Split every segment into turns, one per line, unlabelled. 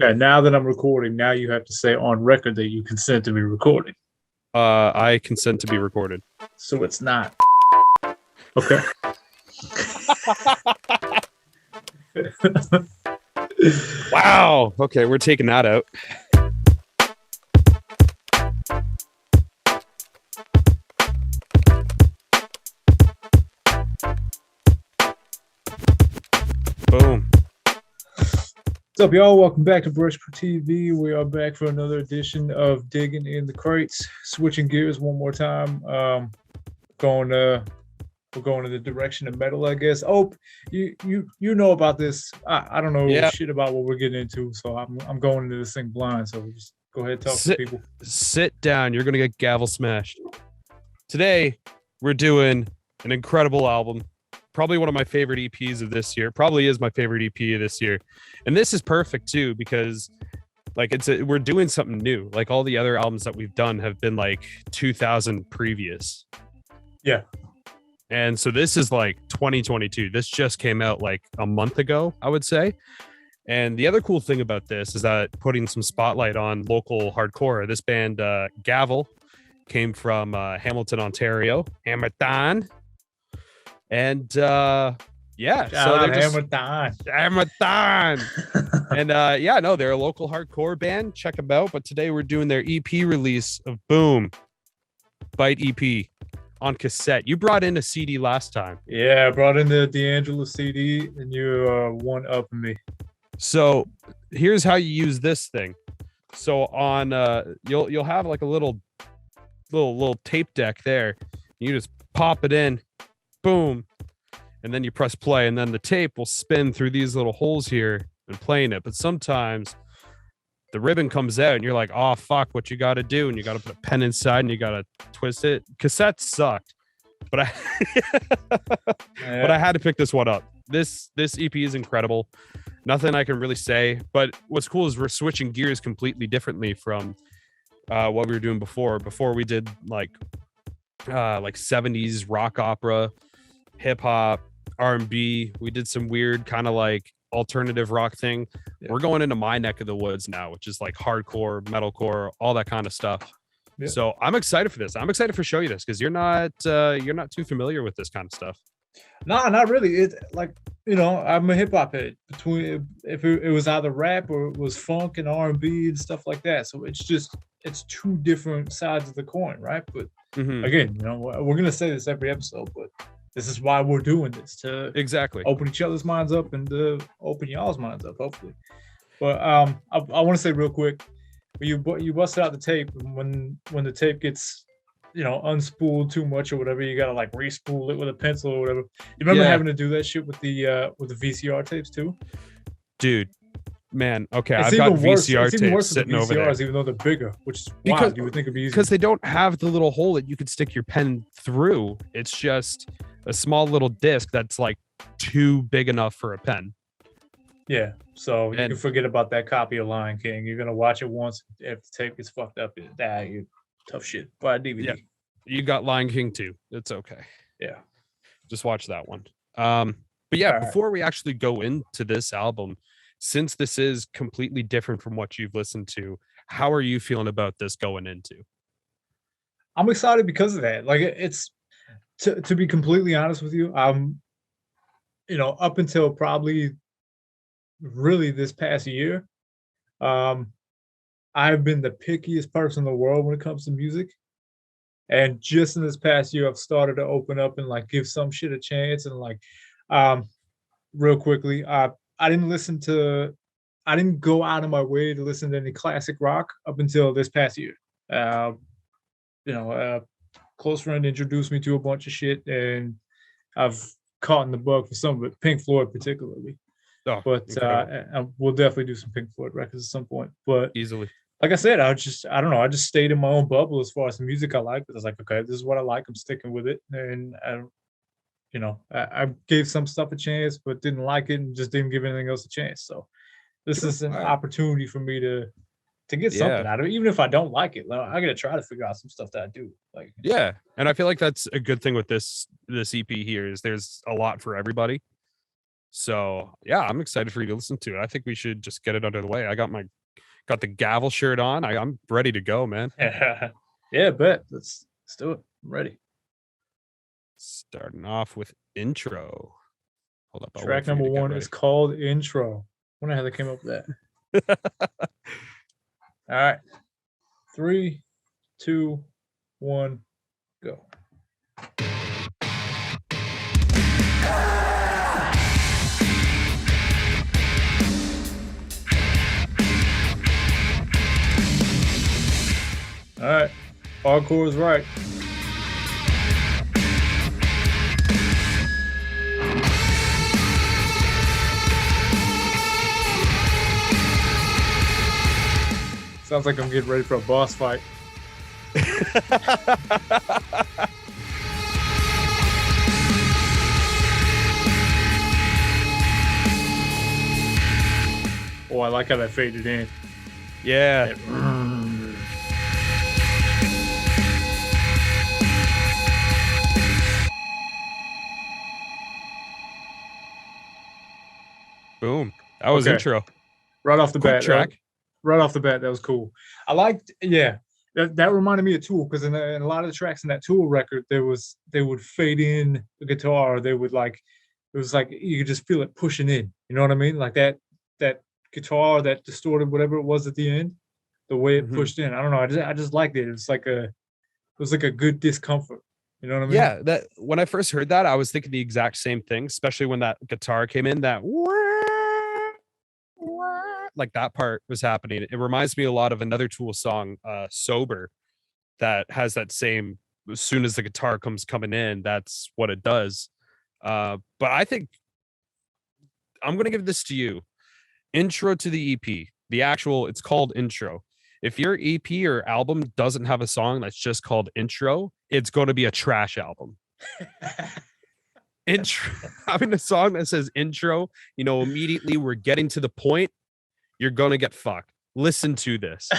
Yeah, now that I'm recording, now you have to say on record that you consent to be recording.
I consent to be recorded.
So it's not. Okay.
Wow. Okay, we're taking that out. Boom.
What's up, y'all? Welcome back to Brush for TV. We are back for another edition of Digging in the Crates. Switching gears one more time. We're going in the direction of metal, I guess. Oh, you know about this. I don't know shit about what we're getting into, so I'm going into this thing blind. So just go ahead and talk to people.
Sit down. You're gonna get gavel smashed. Today we're doing an incredible album. Probably one of my favorite EPs of this year. Probably is my favorite EP of this year. And this is perfect too, because like we're doing something new. Like all the other albums that we've done have been like 2000 previous.
Yeah.
And so this is like 2022. This just came out like a month ago, I would say. And the other cool thing about this is that putting some spotlight on local hardcore. This band, Gavel, came from Hamilton, Ontario. Hamilton. And so they're just Hamilton. And they're a local hardcore band. Check them out. But today we're doing their EP release of Boom Bite EP on cassette. You brought in a CD last time.
Yeah, I brought in the D'Angelo CD, and you one up me.
So here's how you use this thing. So on you'll have like a little tape deck there. You just pop it in. Boom, and then you press play, and then the tape will spin through these little holes here and playing it. But sometimes the ribbon comes out and you're like, oh fuck, what you got to do, and you got to put a pen inside and you got to twist it. Cassettes sucked, but I had to pick this one up. This EP is incredible. Nothing I can really say, but what's cool is we're switching gears completely differently from what we were doing before we did like 70s rock opera, hip hop, R&B. We did some weird kind of like alternative rock thing. Yeah. We're going into my neck of the woods now, which is like hardcore, metalcore, all that kind of stuff. Yeah. So I'm excited for this. I'm excited to show you this because you're not too familiar with this kind of stuff.
No, not really. It's like, I'm a hip hop head. Between if it was either rap or it was funk and R&B and stuff like that. So it's two different sides of the coin, right? But again, we're gonna say this every episode, but this is why we're doing this, to
exactly
open each other's minds up and to open y'all's minds up, hopefully. But I want to say real quick, you busted out the tape, and when the tape gets unspooled too much or whatever, you gotta like re-spool it with a pencil or whatever. You remember having to do that shit with the VCR tapes too?
Dude, man, okay, I've got VCR tapes sitting over there,
even though they're bigger, which is wild. You would think it'd be easier
because they don't have the little hole that you could stick your pen through. It's just a small little disc that's like too big enough for a pen.
Yeah, so you can forget about that copy of Lion King. You're gonna watch it once. If the tape gets fucked up, you tough shit. Buy a DVD.
Yeah. You got Lion King too. It's okay.
Yeah,
just watch that one. But yeah, before we actually go into this album, since this is completely different from what you've listened to, how are you feeling about this going into?
I'm excited because of that. Like, it's to be completely honest with you, up until probably really this past year, I've been the pickiest person in the world when it comes to music. And just in this past year, I've started to open up and like give some shit a chance. And like, real quickly, I didn't go out of my way to listen to any classic rock up until this past year. Close friend introduced me to a bunch of shit, and I've caught in the bug for some of it, Pink Floyd particularly.
Oh,
but we'll definitely do some Pink Floyd records at some point. But
easily,
like I said, I don't know. I just stayed in my own bubble as far as the music I like. But I was like, okay, this is what I like. I'm sticking with it, and I gave some stuff a chance, but didn't like it, and just didn't give anything else a chance. So this is an opportunity for me to get something out of it, even if I don't like it. I gotta try to figure out some stuff that I do like.
Yeah, and I feel like that's a good thing with this EP here is there's a lot for everybody. So yeah, I'm excited for you to listen to it. I think we should just get it under the way. I got the Gavel shirt on. I'm ready to go, man.
Yeah, bet. Let's do it. I'm ready.
Starting off with intro. Hold up.
Track number 1 is called Intro. I wonder how they came up with that. All right. 3, 2, 1, go. All right. Hardcore is right. Sounds like I'm getting ready for a boss fight. Oh, I like how that faded in.
Yeah. Boom. That was intro.
Right off the
Quick
bat.
track.
Right off the bat, that was cool. I liked, that reminded me of Tool, because in a lot of the tracks in that Tool record, they would fade in the guitar. They would it was like you could just feel it pushing in. You know what I mean? Like that guitar, that distorted whatever it was at the end, the way it pushed in. I don't know. I just liked it. It was like a good discomfort. You know what I mean?
Yeah. That when I first heard that, I was thinking the exact same thing, especially when that guitar came in. That like that part was happening. It reminds me a lot of another Tool song, Sober, that has that same, as soon as the guitar comes coming in, that's what it does. But I think I'm going to give this to you. Intro to the EP, it's called Intro. If your EP or album doesn't have a song that's just called Intro, it's going to be a trash album. Intro, having a song that says Intro, immediately we're getting to the point. You're gonna get fucked. Listen to this.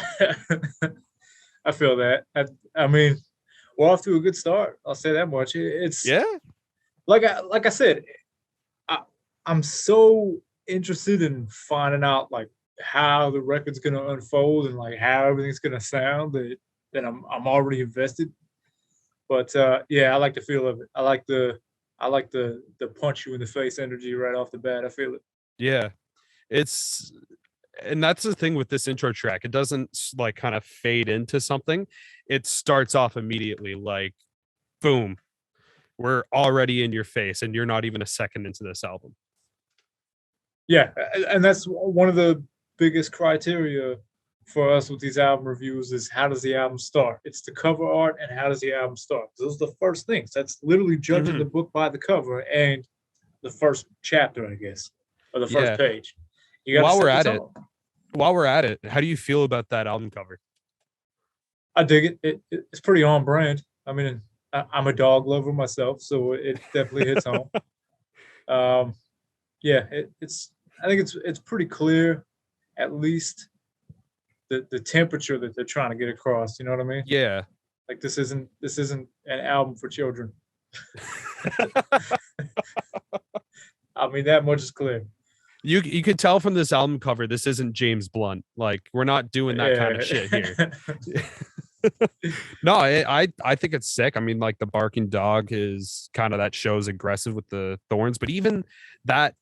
I feel that. I mean, we're off to a good start. I'll say that much. It's like I said, I'm so interested in finding out like how the record's gonna unfold and like how everything's gonna sound that I'm already invested. But I like the feel of it. I like the punch you in the face energy right off the bat. I feel it.
Yeah, and that's the thing with this intro track. It doesn't like kind of fade into something. It starts off immediately, like boom, we're already in your face, and you're not even a second into this album.
Yeah, and that's one of the biggest criteria for us with these album reviews is how does the album start? It's the cover art and how does the album start? Those are the first things. That's literally judging the book by the cover and the first chapter, I guess, or the first page.
While we're at it, how do you feel about that album cover?
I dig it. It's pretty on brand. I mean, I'm a dog lover myself, so it definitely hits home. I think it's pretty clear, at least the temperature that they're trying to get across. You know what I mean?
Yeah.
Like this isn't an album for children. I mean, that much is clear.
You could tell from this album cover, this isn't James Blunt. Like, we're not doing that kind of shit here. No, I think it's sick. I mean, like the barking dog is kind of that shows aggressive with the thorns, but even that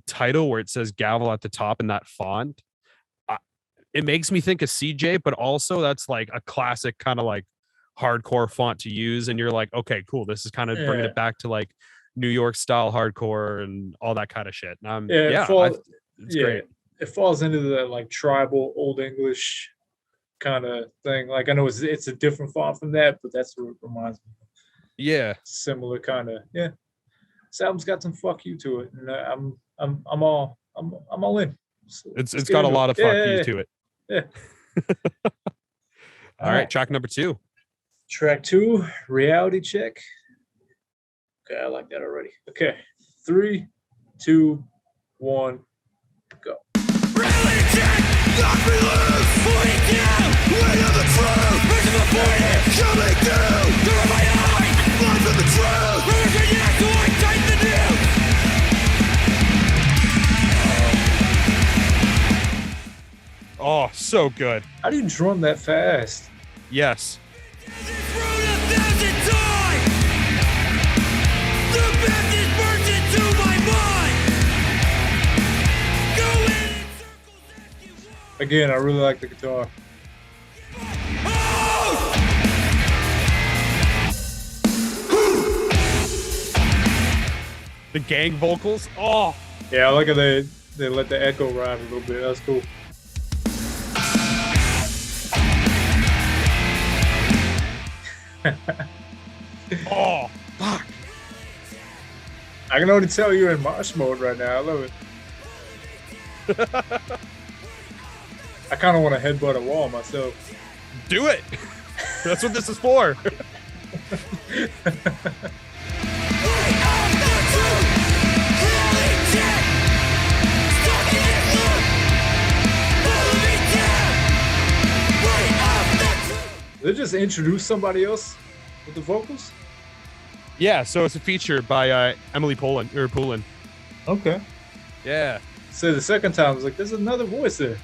title where it says Gavel at the top in that font, it makes me think of CJ, but also that's like a classic kind of like hardcore font to use. And you're like, okay, cool. This is kind of bringing it back to like New York style hardcore and all that kind of shit. It's great.
It falls into the like tribal Old English kind of thing. Like I know it's a different font from that, but that's what it reminds me of.
Yeah,
similar kind of. Yeah, this album's got some fuck you to it, and I'm all in. So
it's got a lot of fuck you to it.
Yeah.
All right, track number 2.
Track 2, Reality Check. Okay, I like that already. Okay, 3, 2, 1, go.
Reality check, knock me loose, point down, way of the truth, vision of the point, coming through, through my eyes, life of the truth, revision yes, so I tighten the noose.
Oh, so good.
How do you drum that fast?
Yes.
Again, I really like the guitar.
The gang vocals. Oh.
Yeah, I like how they let the echo ride a little bit. That's cool.
Oh, fuck.
I can already tell you're in march mode right now. I love it. I kind of want to headbutt a wall myself.
Do it. That's what this is for.
Did they just introduce somebody else with the vocals?
Yeah, so it's a feature by Emily Poulin.
Okay.
Yeah.
So the second time, I was like, there's another voice there.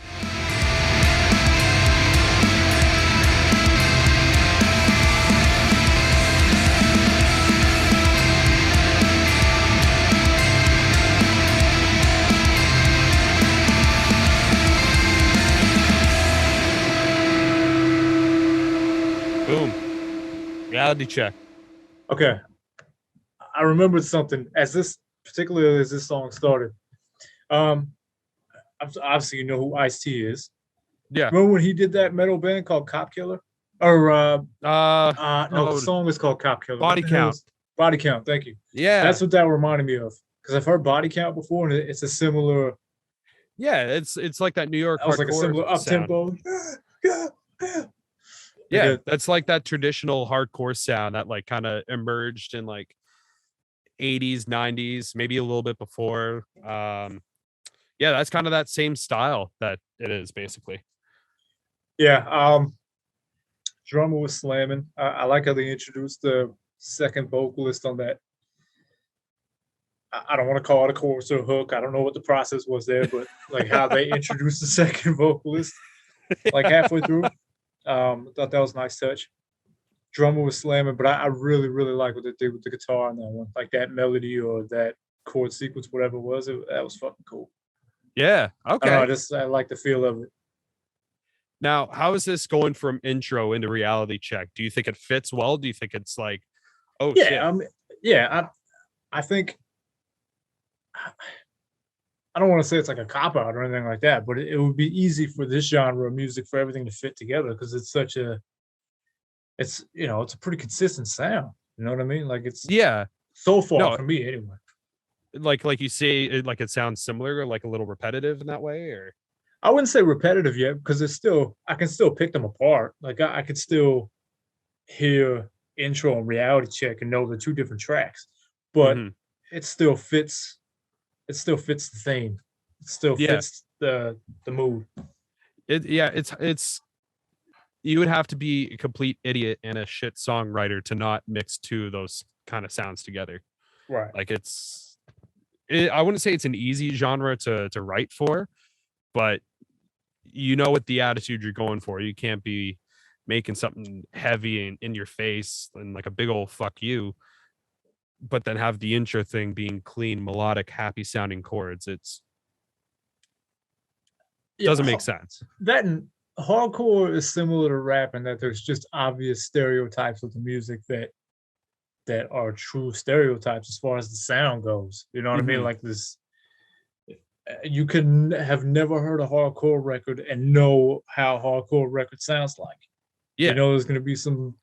Boom. Reality check.
Okay. I remembered something particularly as this song started. Obviously you know who Ice-T is.
Yeah.
Remember when he did that metal band called Cop Killer? Or no, the song was called Cop Killer.
Body Count.
Body Count, thank you.
Yeah.
That's what that reminded me of. Because I've heard Body Count before, and it's a similar.
Yeah, it's like that New York.
That was like a similar up tempo.
Yeah, that's like that traditional hardcore sound that like kind of emerged in like 80s, 90s, maybe a little bit before. Yeah, that's kind of that same style that it is basically.
Yeah, drummer was slamming. I like how they introduced the second vocalist on that. I don't want to call it a chorus or a hook. I don't know what the process was there, but like how they introduced the second vocalist, like halfway through. I thought that was a nice touch. Drummer was slamming, but I really, really like what they did with the guitar on that one. Like that melody or that chord sequence, whatever it was, that was fucking cool.
Yeah. Okay.
I like the feel of it.
Now, how is this going from intro into reality check? Do you think it fits well? Do you think it's like, oh
yeah,
shit?
I think I don't want to say it's like a cop out or anything like that, but it would be easy for this genre of music for everything to fit together because it's a pretty consistent sound. You know what I mean? Like it's so far for me anyway.
Like you say, it sounds similar, like a little repetitive in that way, or
I wouldn't say repetitive yet because I can still pick them apart. Like I could still hear intro and reality check and know the two different tracks, but it still fits. It still fits the theme. It still fits the mood.
It's you would have to be a complete idiot and a shit songwriter to not mix two of those kind of sounds together.
Right.
Like I wouldn't say it's an easy genre to write for, but you know what the attitude you're going for. You can't be making something heavy and in your face and like a big old fuck you, but then have the intro thing being clean, melodic, happy sounding chords. Doesn't make sense.
That and hardcore is similar to rap in that there's just obvious stereotypes of the music that are true stereotypes as far as the sound goes. You know what I mean? Like this, you could have never heard a hardcore record and know how a hardcore record sounds like.
Yeah.
You know, there's going to be some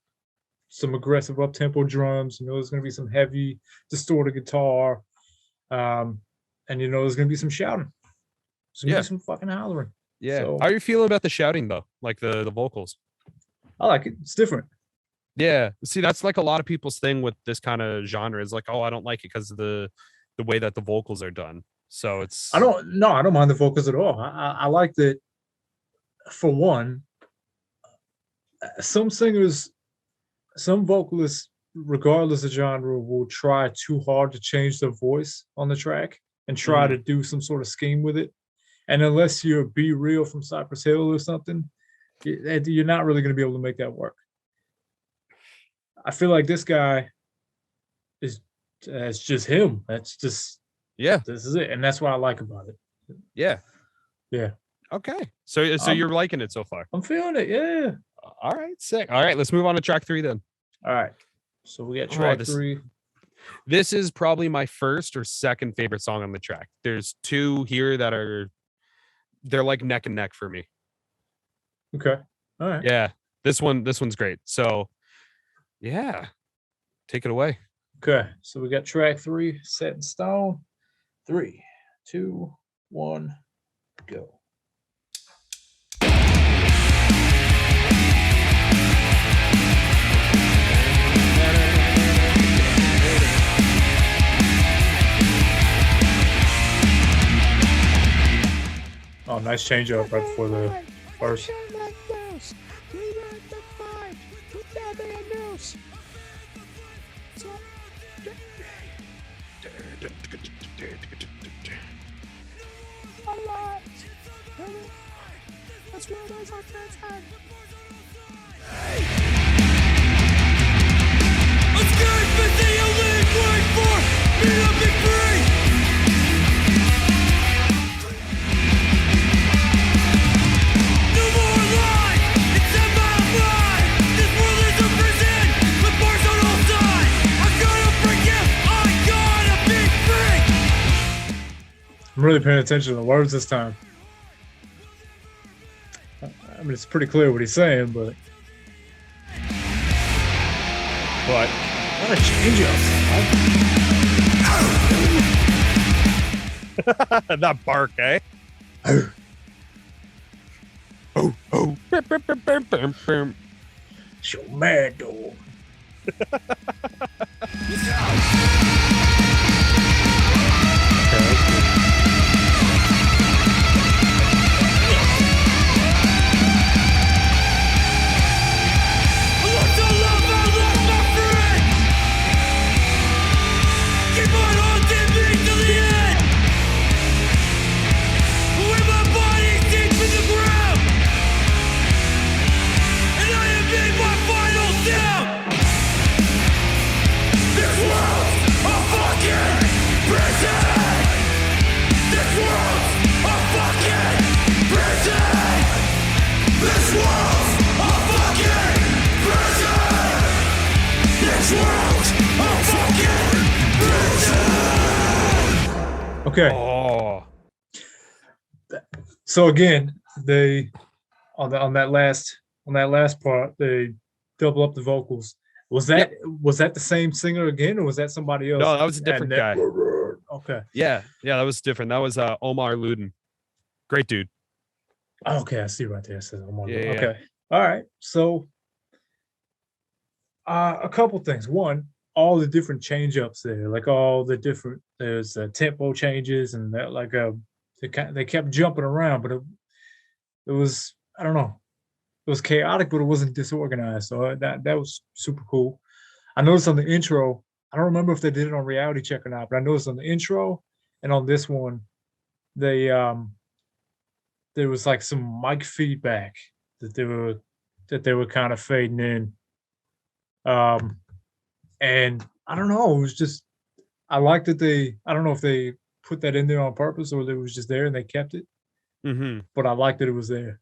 aggressive up-tempo drums. You know, there's going to be some heavy distorted guitar. And, you know, there's going to be some shouting. There's going to be some fucking hollering.
Yeah.
So,
how are you feeling about the shouting, though? Like the vocals?
I like it. It's different.
Yeah. See, that's like a lot of people's thing with this kind of genre is like, oh, I don't like it because of the way that the vocals are done. So it's...
I don't mind the vocals at all. I like that, for one, some singers, some vocalists, regardless of genre, will try too hard to change their voice on the track and try to do some sort of scheme with it. And unless you're Be Real from Cypress Hill or something, you're not really going to be able to make that work. I feel like this guy is it's just him. That's just
Yeah.
this is it, and that's what I like about it.
Yeah.
Yeah,
Okay. So you're liking it so far.
I'm feeling it. Yeah.
All right. Sick. All right. Let's move on to track 3 then.
All right. So we got
Oh,
track
this-
3.
This is probably my first or second favorite song on the track. There's 2 here that they're like neck and neck for me.
Okay. All right.
Yeah. This one's great. So yeah. Take it away.
Okay. So we got track 3 set in stone. 3, 2, 1, go. Oh, nice change up right before the verse.
Escape is the only way for me to be free. No more lies, it's in my mind. This world is a prison with bars on all sides. I gotta forgive, I gotta be free.
I'm really paying attention to the words this time. I mean, it's pretty clear what he's saying, but
But
what a change up.
that bark, eh? Oh.
So mad, dog.
I lost the love, I lost my friend. Keep on haunting me till the end. With my body deep in the ground, and I have made my final sound. This world's a fucking prison. This world's a fucking prison. This world's a fucking prison. This world's a fucking prison.
Okay.
Oh.
So again, they on that last part, they double up the vocals. Was that the same singer again, or was that somebody else?
No, that was a different guy.
Okay.
Yeah, that was different. That was Omar Ludin. Great dude.
Okay, I see right there. It says Omar.
Yeah, yeah.
Okay. All right. So a couple things. One, all the different change ups there, like all the different there's tempo changes and that like they kept jumping around, but it was, I don't know, it was chaotic, but it wasn't disorganized. So that was super cool. I noticed on the intro, I don't remember if they did it on Reality Check or not, but I noticed on the intro and on this one, they there was like some mic feedback that they were kind of fading in. And I don't know, it was just, I liked that I don't know if they put that in there on purpose or it was just there and they kept it,
Mm-hmm.
but I liked that it was there.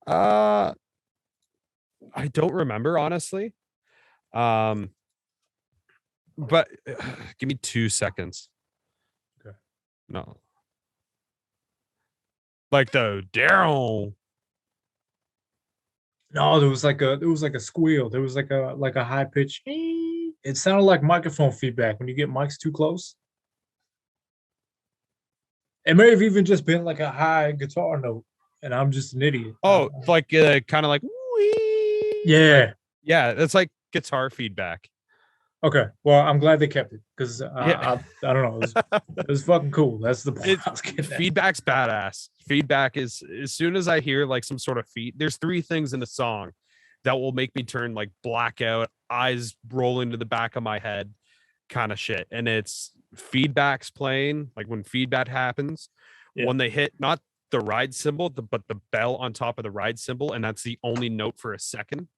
I don't remember, honestly. But give me 2 seconds.
Okay.
No. Like the down.
No, there was like a squeal. There was like a high pitch. It sounded like microphone feedback when you get mics too close. It may have even just been like a high guitar note, and I'm just an idiot.
Oh, like kind of like wee.
Yeah.
Yeah, that's like guitar feedback.
Okay. Well, I'm glad they kept it because
Yeah.
I don't know. It was fucking cool. That's the point I was getting at.
Feedback's badass. Feedback is, as soon as I hear like some sort of there's 3 things in a song that will make me turn like blackout, eyes roll into the back of my head kind of shit. And it's feedback's playing, like when feedback happens, when they hit not the ride cymbal, but the bell on top of the ride cymbal, and that's the only note for a second.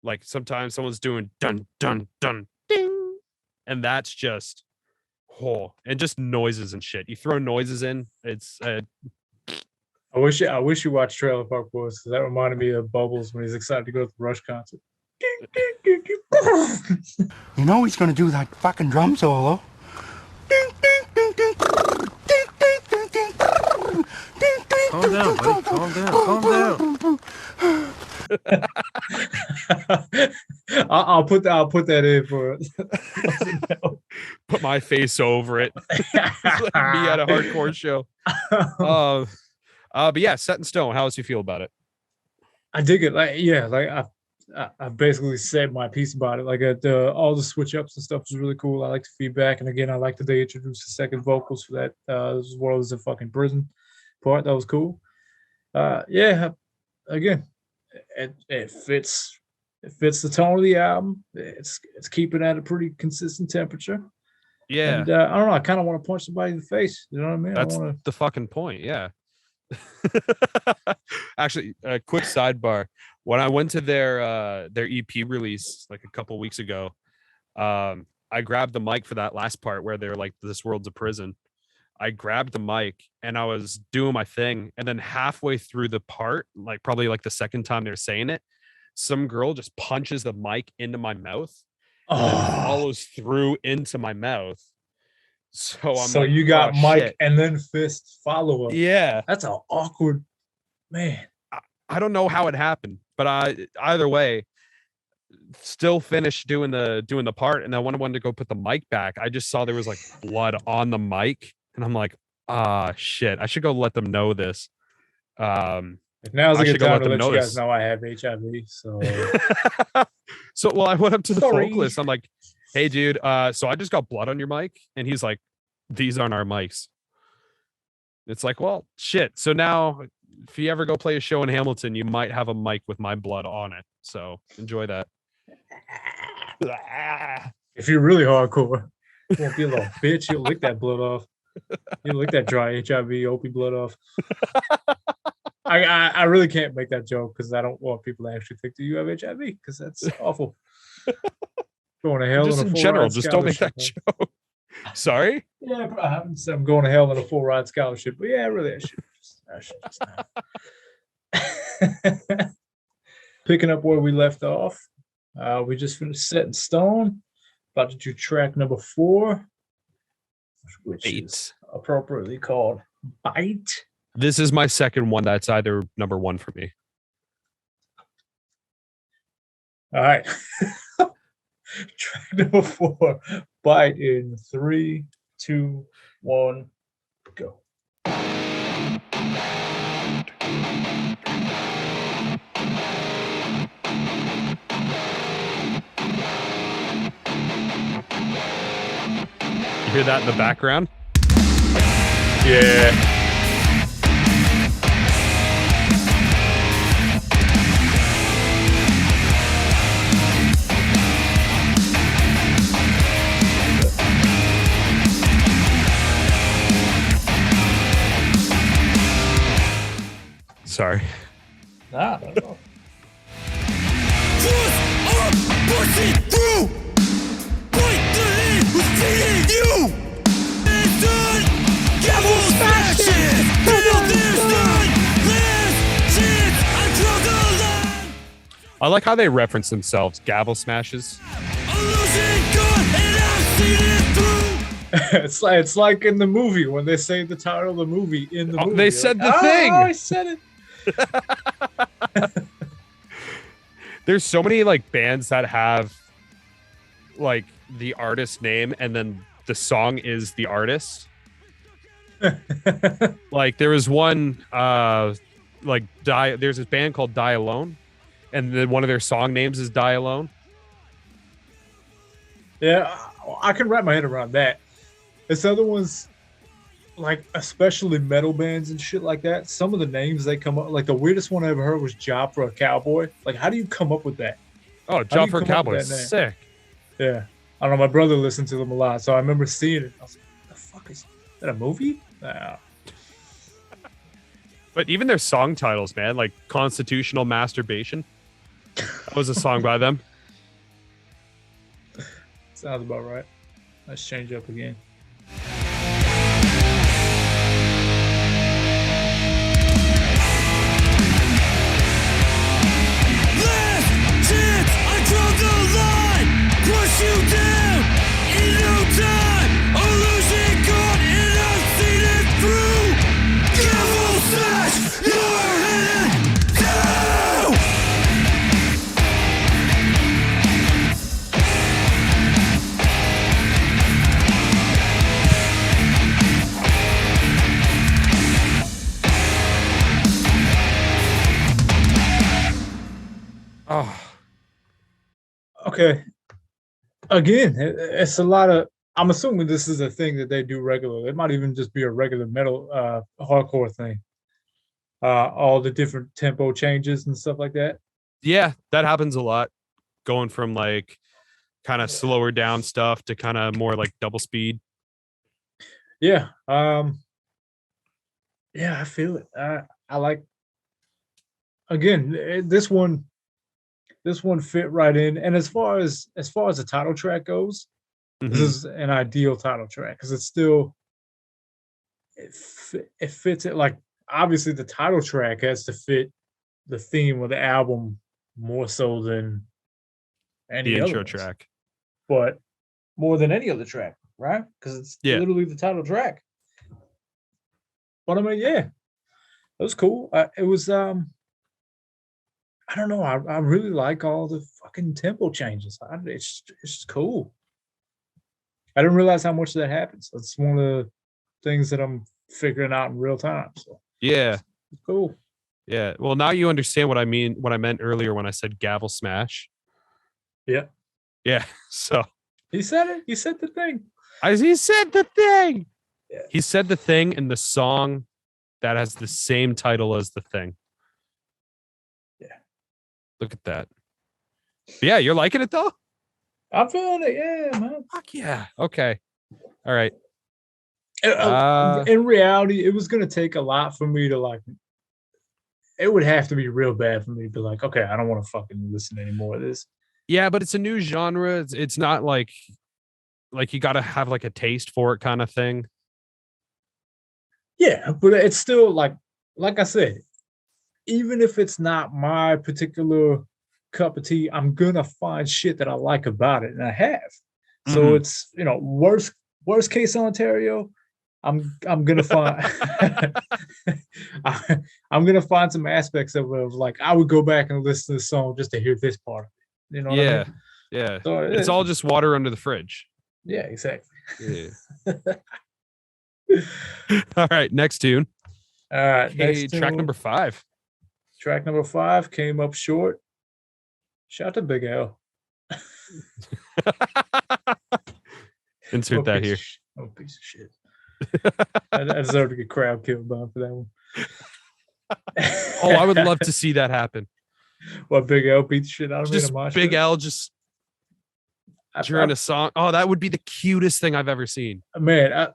Like sometimes someone's doing dun dun dun ding, and that's just and just noises and shit. You throw noises in, it's
I wish you watched Trailer Park Boys, because that reminded me of Bubbles when he's excited to go to the Rush concert.
You know he's gonna do that fucking drum solo.
Calm down, buddy. Calm down. Calm down.
I'll put that in for
put my face over it. It's like me at a hardcore show. But yeah, Set in Stone. How does you feel about it?
I dig it. I basically said my piece about it. Like all the switch ups and stuff was really cool. I like the feedback, and again, I like that they introduced the second vocals for that. This world is a fucking prison part. That was cool. Again, it fits. It fits the tone of the album. It's keeping at a pretty consistent temperature.
Yeah,
and I don't know. I kind of want to punch somebody in the face. You know what I mean?
That's the fucking point. Yeah. Actually, a quick sidebar. When I went to their EP release like a couple weeks ago, I grabbed the mic for that last part where they're like, "This world's a prison." I grabbed the mic and I was doing my thing, and then halfway through the part, like probably like the second time they're saying it, some girl just punches the mic into my mouth and then follows through into my mouth. So like,
you got mic
shit.
and then fist follow up.
Yeah,
that's an awkward, man.
I don't know how it happened, but either way, still finished doing the part, and then when I wanted to go put the mic back, I just saw there was like blood on the mic, and I'm like, shit, I should go let them know this.
Now's a good time to let you guys know I have HIV. So,
well, I went up to the vocalist. I'm like, "Hey, dude, so I just got blood on your mic," and he's like, "These aren't our mics." It's like, well, shit. So now, if you ever go play a show in Hamilton, you might have a mic with my blood on it. So enjoy that.
If you're really hardcore, you won't be a little bitch. You'll lick that blood off. You'll lick that dry HIV, OP blood off. I really can't make that joke because I don't want people to actually think that you have HIV, because that's awful. Going to hell
just
in a
in
full
general,
ride
just don't make that joke. Sorry?
Yeah, I'm going to hell in a full ride scholarship, but yeah, really, I should just not. Picking up where we left off, we just finished Set in Stone. About to do track number 4, which is appropriately called Bite.
This is my second one that's either number 1 for me.
All right. Track number 4, Bite, in 3, 2, 1, go.
You hear that in the background?
Yeah.
Sorry.
I don't know.
Force up, pushing through. Point the lead who's feeding you. Listen, Gavel smashes. Feel there's none. Last chance, I draw the line.
I like how they reference themselves. Gavel smashes.
A losing gun, and I've seen it through.
It's like in the movie when they say the title of the movie in the movie.
They said the
thing.
thing.
I said it.
There's so many like bands that have like the artist name and then the song is the artist. Like there was one there's this band called Die Alone, and then one of their song names is Die Alone.
Yeah, I can wrap my head around that. This other one's like, especially metal bands and shit like that. Some of the names they come up, like the weirdest one I ever heard was Job for a Cowboy. Like, how do you come up with that?
Oh, Job for a Cowboy, sick.
Yeah, I don't know. My brother listened to them a lot, so I remember seeing it. I was like, "The fuck is that? A movie?" Nah.
But even their song titles, man, like Constitutional Masturbation. That was a song by them.
Sounds about right. Let's change up again.
Last chance, I draw the line. Crush you down in no time. Illusion gone and I've seen it through. Gavel smash your head down.
Oh,
Okay. Again, it's a lot of. I'm assuming this is a thing that they do regularly. It might even just be a regular metal, hardcore thing. All the different tempo changes and stuff like that.
yeah, that happens a lot. Going from like kind of slower down stuff to kind of more like double speed.
Yeah. Yeah, I feel it. I like. Again, this one fit right in. And as far as the title track goes, this
Mhm.
is an ideal title track because it's still it fits it like obviously the title track has to fit the theme of the album more so than any
The
other
intro
ones,
track.
but more than any other track, right? Because it's
Yeah.
literally the title track. But I mean, yeah, it was cool. It was I don't know. I really like all the fucking tempo changes. It's just cool. I didn't realize how much that happens. That's one of the things that I'm figuring out in real time. So
Yeah.
it's cool.
Yeah. Well, now you understand what I mean, what I meant earlier when I said gavel smash.
Yeah.
Yeah. So
He said it. He said the thing.
he said the thing.
Yeah.
He said the thing in the song that has the same title as the thing.
Yeah.
Look at that. But yeah, you're liking it though?
I'm feeling it. Yeah, man.
Fuck yeah. Okay. All right.
Uh, in reality, it was gonna take a lot for me to like. It would have to be real bad for me to be like, okay, I don't want to fucking listen to any more of this.
Yeah, but it's a new genre. It's not like you got to have like a taste for it kind of thing.
Yeah, but it's still like I said, even if it's not my particular cup of tea, I'm gonna find shit that I like about it, and I have. So
Mhm.
it's worst case Ontario, I'm gonna find I'm gonna find some aspects of it of like I would go back and listen to the song just to hear this part of it. You know what I
Yeah.
mean?
Yeah.
So
It's all just water under the fridge.
yeah, exactly.
Yeah. All right. Next tune.
All right,
Okay,
next
track
tune,
number 5.
track number 5 came up short. Shout out to Big L.
Insert
I'm a
that
piece
here.
of I'm a piece of shit. I deserve to get crowd killed by for that one.
Oh, I would love to see that happen.
What Big L beat the shit out of me in
Just
a mosh
Big
pit?
L just during a song. Oh, that would be the cutest thing I've ever seen.
Man,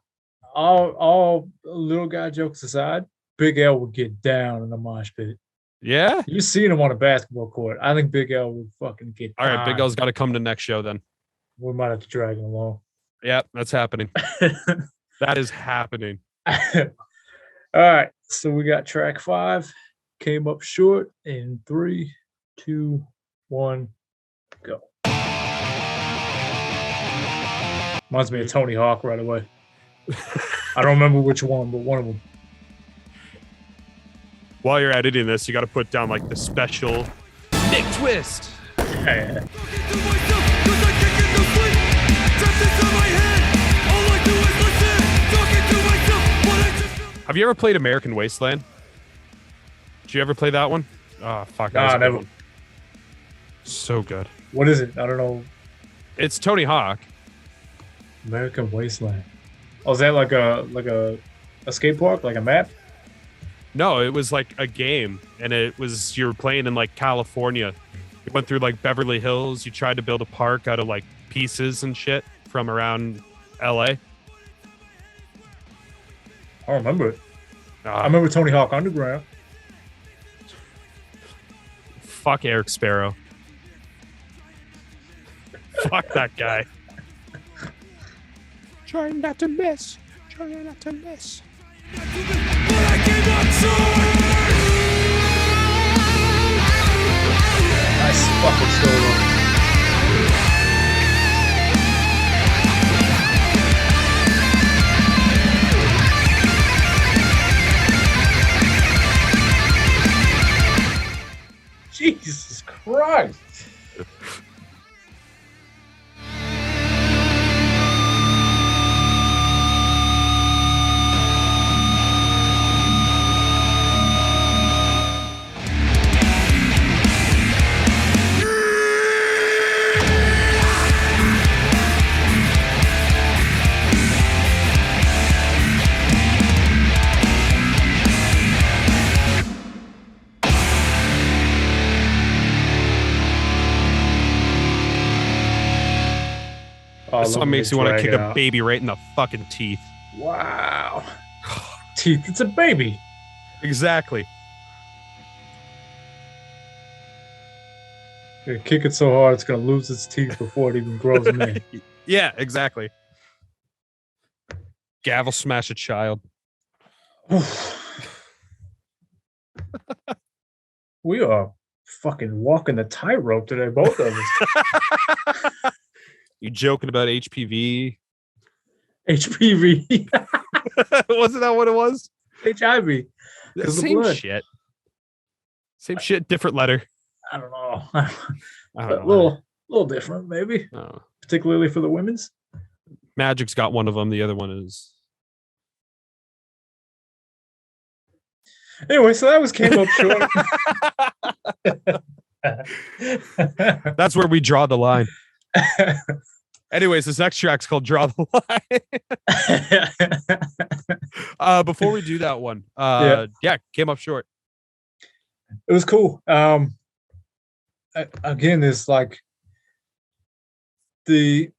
all little guy jokes aside, Big L would get down in the mosh pit.
Yeah.
You seen him on a basketball court. I think Big L would fucking get
All right. Big
down.
L's got to come to next show then.
We might have to drag him along.
Yep. That's happening. That is happening.
All right, so we got track 5 came up short in 3, 2, 1, go. Reminds me of Tony Hawk right away. I don't remember which one, but one of them.
While you're editing this, you got to put down like the special Nick Twist.
Yeah.
To myself, 'cause I can't get no sleep. Trapped inside my head. All I do is listen. Talking to myself, but I just feel
Have you ever played American Wasteland? Did you ever play that one? Oh, fuck. that
Nah,
was a good
never.
one. So good.
What is it? I don't know.
It's Tony Hawk.
American Wasteland. Oh, is that like a skate park, like a map?
No, it was like a game, and it was you were playing in like California. You went through like Beverly Hills. You tried to build a park out of like pieces and shit from around LA?
I don't remember it. I
Ah,
remember Tony Hawk Underground.
fuck Eric Sparrow. Fuck that guy. Trying not to miss. Trying not to miss.
But I cannot soar.
Nice fucking solo. Jesus Christ. Oh,
This
look
song
at
makes
me
you want to
drag
kick
it
a
out.
baby right in the fucking teeth.
Wow. Teeth, it's a baby.
Exactly.
You kick it so hard it's gonna lose its teeth before it even grows them in.
Yeah, exactly. Gavel smash a child.
We are fucking walking the tightrope today, both of us.
You joking about HPV?
HPV,
Wasn't that what it was?
HIV. 'Cause the
Same
blood.
shit. Same shit, different letter.
I don't know.
I
A
don't know.
little different, maybe,
Oh.
particularly for the women's.
Magic's got one of them. The other one is.
Anyway, so that was came up short.
That's where we draw the line. Anyways, this next track's called Draw the Line. Before we do that one, yeah, came up short.
It was cool. Again, there's like there's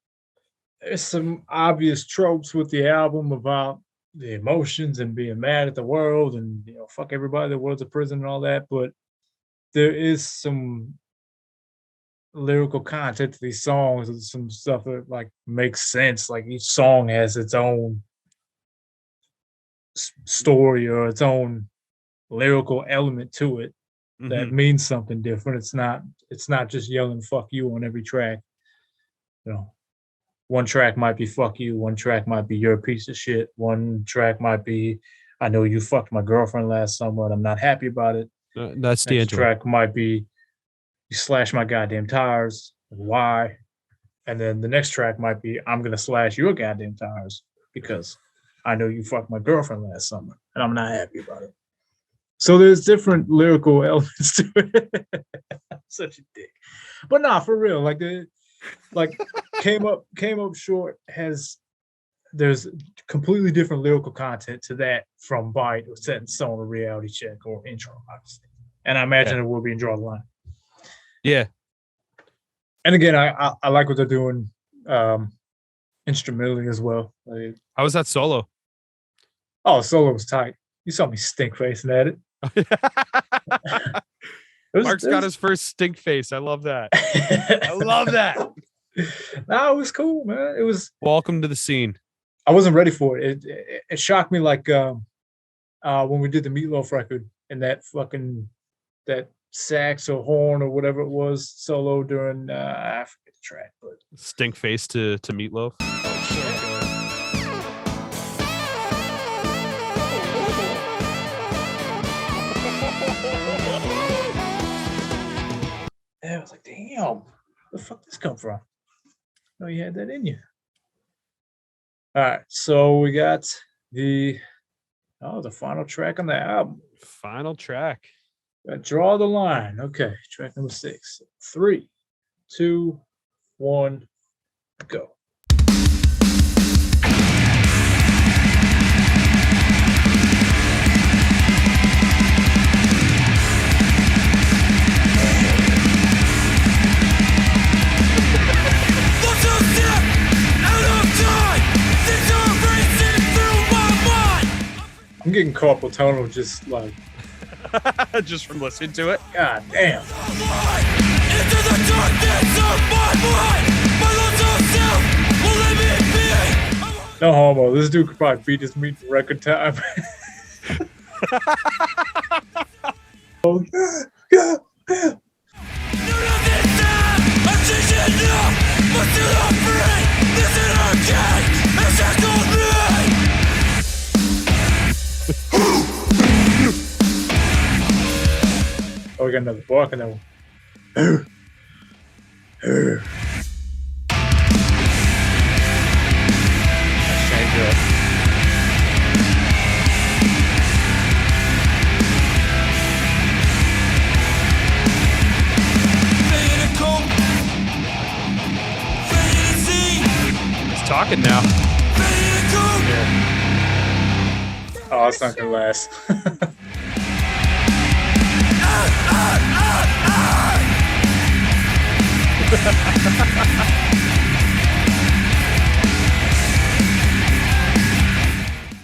some obvious tropes with the album about the emotions and being mad at the world and fuck everybody, the world's a prison and all that, but there is some lyrical content to these songs and some stuff that like makes sense. Like each song has its own story or its own lyrical element to it that
Mhm.
means something different. It's not just yelling fuck you on every track. One track might be fuck you, one track might be you're a piece of shit, one track might be I know you fucked my girlfriend last summer and I'm not happy about it.
That's
Next
D'Angelo.
track might be you slash my goddamn tires. Why? And then the next track might be I'm gonna slash your goddamn tires because I know you fucked my girlfriend last summer and I'm not happy about it. So there's different lyrical elements to it. I'm such a dick. But nah, for real, like came up short there's completely different lyrical content to that from Bite or Set in Stone or Reality Check or Intro, obviously. And I imagine it will be in Draw the Line.
Yeah.
And again, I like what they're doing instrumentally as well.
How was that solo?
Solo was tight. You saw me stink facing at it.
Mark's got his first stink face. I love that. I love that.
No, it was cool, man. It was.
Welcome to the scene.
I wasn't ready for it. It shocked me like when we did the Meatloaf record and that sax or horn or whatever it was solo during I forget the track, but
Stink face to Meatloaf.
yeah, I was like, damn, where the fuck this come from? Oh, you had that in you. All right, so we got the final track on the album.
Final track.
Draw the Line. Okay, track number 6. 3, 2, 1, go.
Let's just
getting carpal tunnel just like,
just from listening to it.
god damn.
Into the darkness of my mind, my lonesome self will let me be.
No homo. This dude could probably beat his meat in record time. Oh, yeah.
None of this time, I'm changing enough, but still I'm free. This is okay, and shackled me.
Oh, we got another bark in that one. Let's change it up.
Ready to cope, ready to see,
He's talking now.
ready to cope.
Oh, it's not gonna last.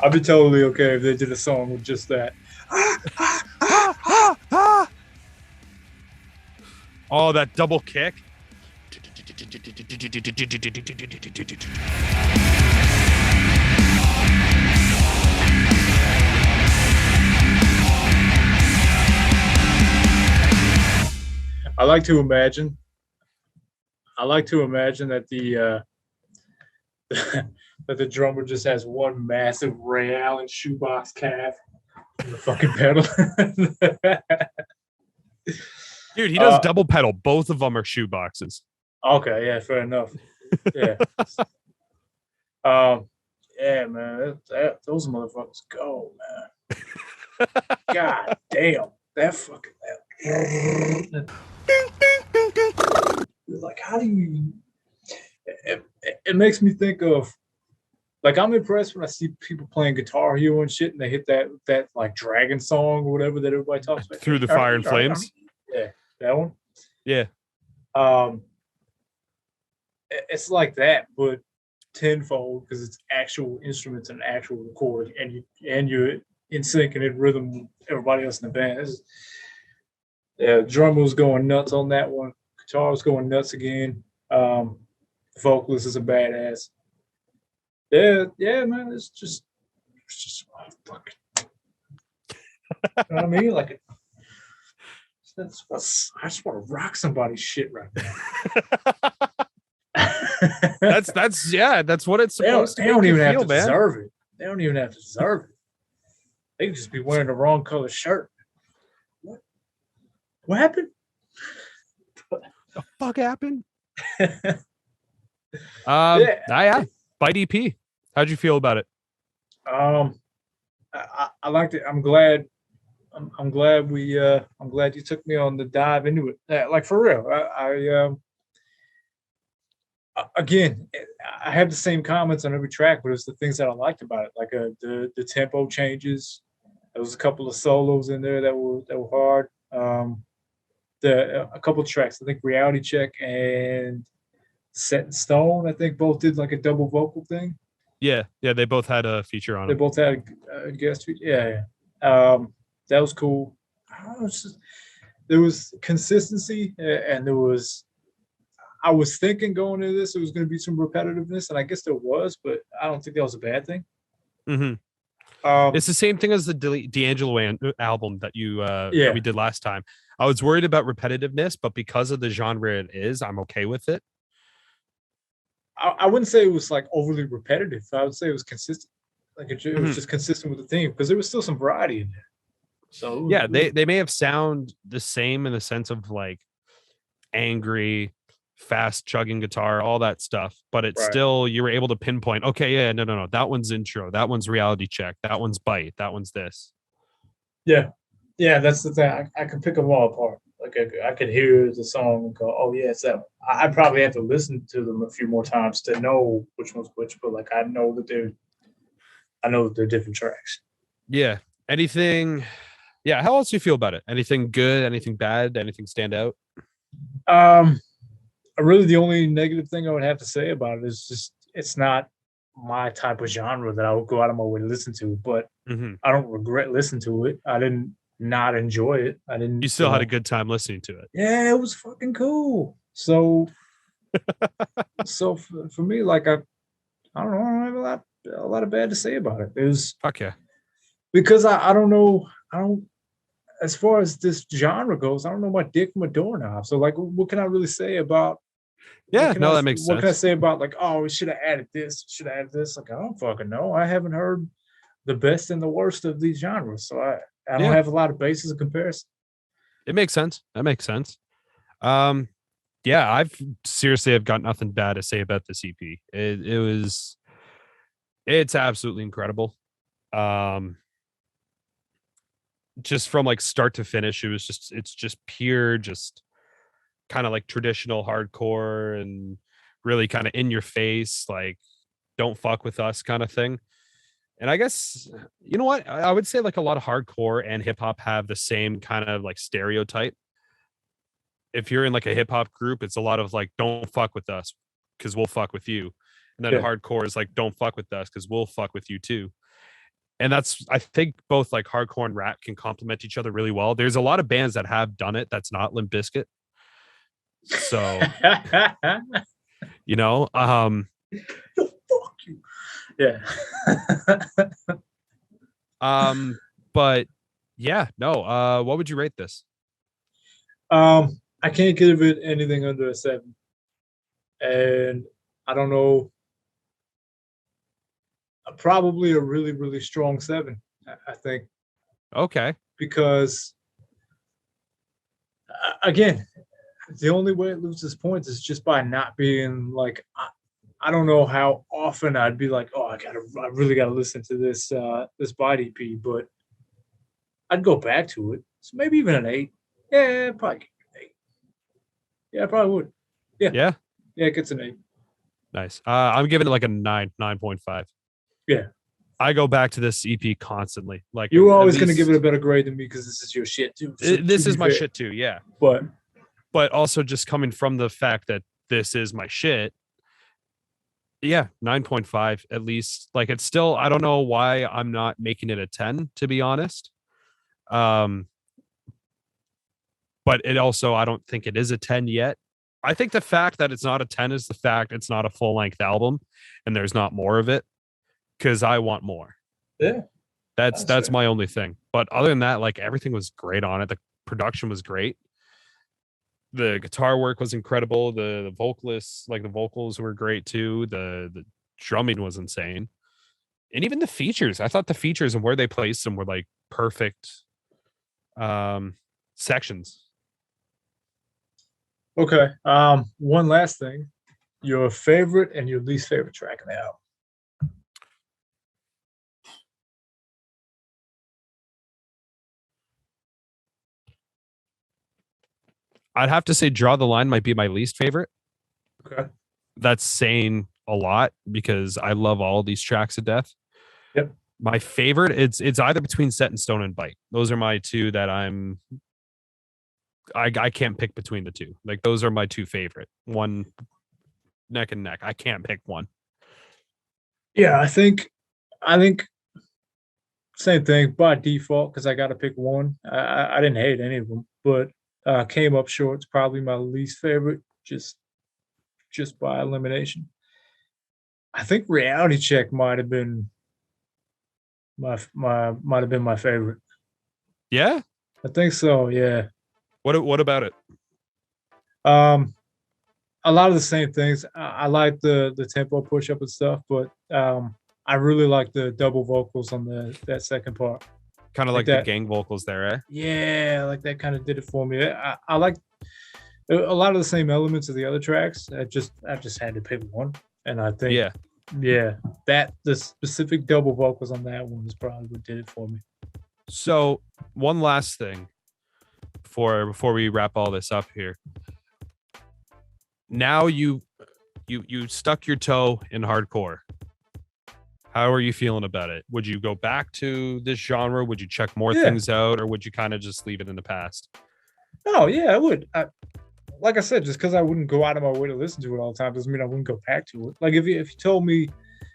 I'd be totally okay if they did a song with just that.
Oh, that double kick.
I like to imagine that the that the drummer just has one massive Ray Allen shoebox calf in the fucking pedal.
Dude, he does double pedal. Both of them are shoe boxes.
Okay, yeah, fair enough. Yeah. Yeah, man, those motherfuckers go, man. God damn, that fucking. Like, how do you? It makes me think of, like, I'm impressed when I see people playing Guitar Hero and shit, and they hit that like dragon song or whatever that everybody talks about.
Through the Fire and Flames.
Yeah, that one.
Yeah.
It's like that, but tenfold because it's actual instruments and actual recording, and you're in sync and in rhythm with everybody else in the band. Yeah, drummer was going nuts on that one. Guitar was going nuts again. Vocalist is a badass. Yeah, man. It's just oh, fuck. You know what I mean? Like, I just want to rock somebody's shit right now.
That's what it's supposed to be.
They don't even have to
man.
deserve it. They don't even have to deserve it. They could just be wearing the wrong color shirt. What happened?
The fuck happened?
Yeah.
Bite EP. How'd you feel about it?
I liked it. I'm glad you took me on the dive into it. Like, for real. Again, I have the same comments on every track, but it's the things that I liked about it, like the tempo changes. There was a couple of solos in there that were hard. A couple of tracks, I think Reality Check and Set in Stone, I think both did like a double vocal thing.
Yeah, they both had a feature on it.
They both had a guest feature. Yeah. That was cool. There was consistency, and I was thinking going into this, it was going to be some repetitiveness, and I guess there was, but I don't think that was a bad thing.
Mm-hmm. It's the same thing as the D'Angelo album that that we did last time. I was worried about repetitiveness, but because of the genre it is, I'm okay with it.
I wouldn't say it was like overly repetitive. I would say it was consistent. Like it was just consistent with the theme, because there was still some variety in there. So
yeah, they may have sound the same in the sense of like angry, fast chugging guitar, all that stuff, but it's still, you were able to pinpoint, okay, yeah, no, that one's intro, that one's Reality Check, that one's Bite, that one's this.
Yeah, that's the thing. I can pick them all apart. Like I could hear the song and go, oh yeah, it's that one. I probably have to listen to them a few more times to know which one's which, but like I know that they're different tracks.
Yeah. Anything? Yeah. How else do you feel about it? Anything good? Anything bad? Anything stand out?
Really, the only negative thing I would have to say about it is just it's not my type of genre that I would go out of my way to listen to, but
Mhm.
I don't regret listening to it. I didn't not enjoy it. I didn't,
You still had a good time listening to it.
yeah, it was fucking cool. So, for me, like I don't know, I don't have a lot of bad to say about it. It was
Fuck yeah.
because I don't know, I don't as far as this genre goes, I don't know my dick from a doorknob. So like, what can I really say about
Yeah, no, that makes
what can I
sense.
say about like, oh, we should have added this, should have added this? Like, I don't fucking know. I haven't heard the best and the worst of these genres, so I don't
Yeah.
have a lot of basis of comparison.
It makes sense. That makes sense. Um, yeah, I've got nothing bad to say about this EP. It's absolutely incredible. Um, just from like start to finish, it's just pure, just kind of like traditional hardcore and really kind of in your face, like don't fuck with us kind of thing. And I guess you know what? I would say like a lot of hardcore and hip hop have the same kind of like stereotype. If you're in like a hip hop group, it's a lot of like, don't fuck with us because we'll fuck with you. And then
Yeah.
hardcore is like, don't fuck with us because we'll fuck with you too. And that's, I think both like hardcore and rap can complement each other really well. There's a lot of bands that have done it. That's not Limp Bizkit. So, you know,
Yo, fuck you. Yeah.
but yeah, no, what would you rate this?
I can't give it anything under a 7. And I don't know, probably a really, really strong 7, I think,
Okay.
because again, the only way it loses points is just by not being like, I don't know how often I'd be like, oh, I really gotta listen to this this Body EP, but I'd go back to it. So maybe even an 8. Yeah, probably give it an 8. Yeah, I probably would. Yeah,
Yeah.
yeah, it gets an 8.
Nice. I'm giving it like a 9.5.
Yeah.
I go back to this EP constantly. Like
You were
at
always gonna give it
least-
a better grade than me because this is your shit too.
this
to
is
be
my
fair.
shit too, yeah.
But
Also just coming from the fact that this is my shit. Yeah, 9.5 at least. Like it's still, I don't know why I'm not making it a 10, to be honest. But it also, I don't think it is a 10 yet. I think the fact that it's not a 10 is the fact it's not a full length album and there's not more of it because I want more.
yeah,
That's
fair.
my only thing. But other than that, like everything was great on it. The production was great. The guitar work was incredible. The vocalists, like the vocals were great too. The drumming was insane. And even the features. I thought the features and where they placed them were like perfect sections.
Okay. One last thing. Your favorite and your least favorite track in the album.
I'd have to say Draw the Line might be my least favorite.
Okay.
That's saying a lot because I love all these tracks to death.
Yep.
My favorite, it's either between Set in Stone and Bite. Those are my two that I can't pick between the two. Like those are my two favorite. One neck and neck. I can't pick one.
Yeah, I think same thing by default because I got to pick one. I didn't hate any of them, but Came Up Short's probably my least favorite, just by elimination. I think Reality Check might have been my favorite.
Yeah.
I think so. Yeah.
What about it?
A lot of the same things. I like the tempo push up and stuff, but I really like the double vocals on that second part.
Kind of like
that.
the gang vocals there, eh?
Yeah, like that kind of did it for me. I like a lot of the same elements of the other tracks. I just had to pick one, and I think that the specific double vocals on that one is probably what did it for me.
So one last thing before we wrap all this up here. Now you stuck your toe in hardcore. How are you feeling about it? Would you go back to this genre? Would you check more things out, or would you kind of just leave it in the past?
Oh yeah, I would. Like I said, just because I wouldn't go out of my way to listen to it all the time doesn't mean I wouldn't go back to it. Like if you told me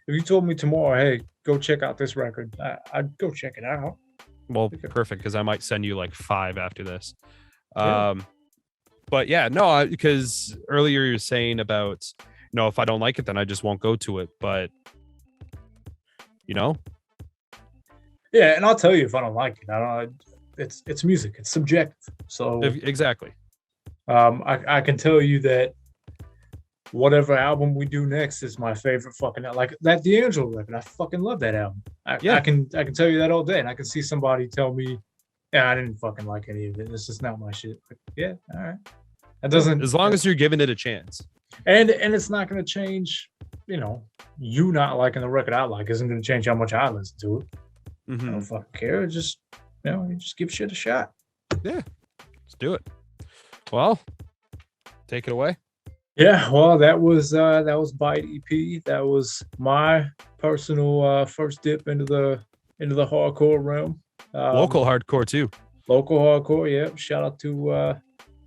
if you told me tomorrow, hey, go check out this record, I'd go check it out.
Well,
Okay.
perfect, because I might send you like 5 after this.
Yeah.
But yeah, no, because earlier you were saying about, if I don't like it, then I just won't go to it. But
Yeah, and I'll tell you if I don't like it. I don't. It's music. It's subjective. So
exactly.
I can tell you that whatever album we do next is my favorite fucking like that D'Angelo record. I fucking love that album. I can tell you that all day, and I can see somebody tell me, yeah, I didn't fucking like any of it. It's just not my shit. Like, yeah, all right. That doesn't.
As long as you're giving it a chance.
And it's not going to change. You not liking the record I like isn't going to change how much I listen to it.
Mm-hmm.
I don't fucking care. Just you just give shit a shot.
Yeah, let's do it. Well, take it away.
Yeah, well, that was Bite EP. That was my personal first dip into the hardcore realm.
Local hardcore too.
Local hardcore, yeah. Shout out to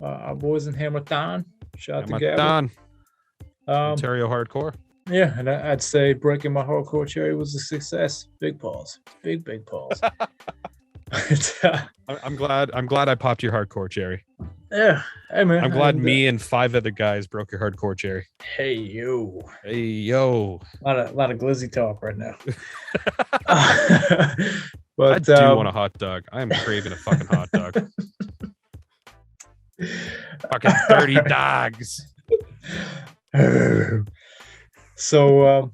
our boys in Hammerthon. Shout out to Gavel.
Don. Ontario hardcore.
Yeah, and I'd say breaking my hardcore cherry was a success. Big pause, big pause.
I'm glad I popped your hardcore cherry.
Yeah, hey man.
I'm glad me and 5 other guys broke your hardcore cherry.
Hey yo.
Hey yo.
A lot of glizzy talk right now. But
I do want a hot dog. I am craving a fucking hot dog. Fucking dirty dogs.
So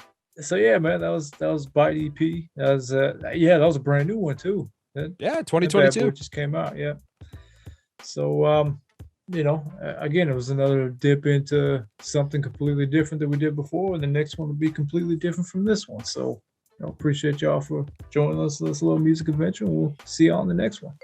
yeah, man, that was Bite EP. That was that was a brand new one too.
Yeah,
That
2022
bad boy just came out. Yeah. So again, it was another dip into something completely different that we did before, and the next one will be completely different from this one. So appreciate y'all for joining us for this little music adventure. We'll see y'all on the next one.